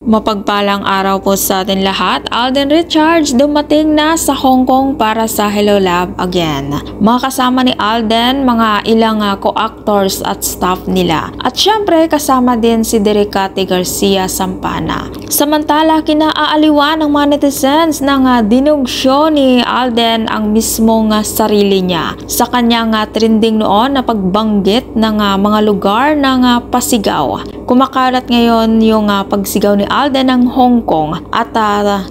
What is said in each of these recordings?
Mapagpalang araw po sa atin lahat. Alden Richards dumating na sa Hong Kong para sa Hello Love Again. Mga kasama ni Alden, mga ilang co-actors at staff nila. At syempre kasama din si Dericati Garcia Sampana. Samantala kinaaaliwan ng mga netizens ng dinugsyo ni Alden ang mismong sarili niya. Sa kanyang trending noon na pagbanggit ng mga lugar ng pasigaw. Kumakalat ngayon yung pagsigaw ni Alden ng Hong Kong at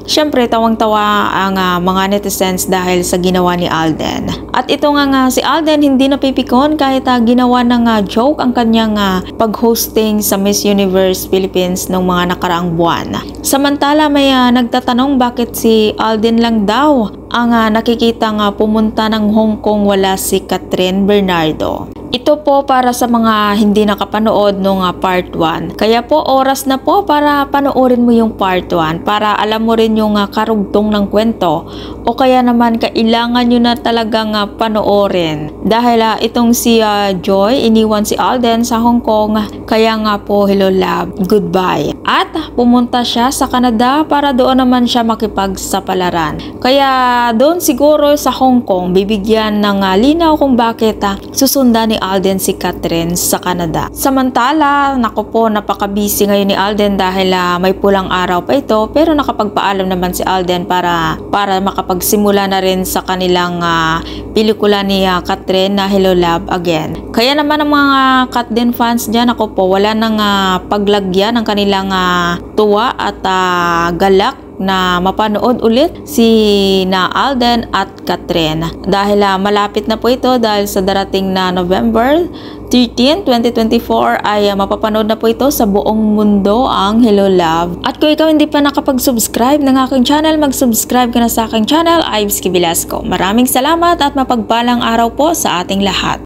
syempre tawang-tawa ang mga netizens dahil sa ginawa ni Alden. At ito nga si Alden hindi napipikon kahit ginawa ng joke ang kanyang pag-hosting sa Miss Universe Philippines noong mga nakaraang buwan. Samantala may nagtatanong bakit si Alden lang daw ang nakikita pumunta ng Hong Kong, wala si Catherine Bernardo. Ito po para sa mga hindi nakapanood nung part 1. Kaya po oras na po para panoorin mo yung part 1 para alam mo rin yung karugtong ng kwento o kaya naman kailangan nyo na talagang panoorin. Dahil itong si Joy, iniwan si Alden sa Hong Kong, kaya nga po hello love, goodbye. At pumunta siya sa Canada para doon naman siya makipagsapalaran. Kaya doon siguro sa Hong Kong bibigyan ng linaw kung bakit susundan ni Alden si Catherine sa Canada. Samantala, naku po, napaka-busy ngayon ni Alden dahil may pulang araw pa ito, pero nakapagpaalam naman si Alden para makapagsimula na rin sa kanilang pelikula ni Catherine na Hello Love Again. Kaya naman ang mga Catherine fans dyan, ako po, wala nang paglagyan ng kanilang tuwa at galak na mapanood ulit si Alden at Catherine dahil malapit na po ito dahil sa darating na November 13, 2024 ay mapapanood na po ito sa buong mundo ang Hello Love. At kung ikaw hindi pa nakapag-subscribe ng aking channel, mag-subscribe ka na sa aking channel, Ives Velasco. Maraming salamat at mapagpalang araw po sa ating lahat.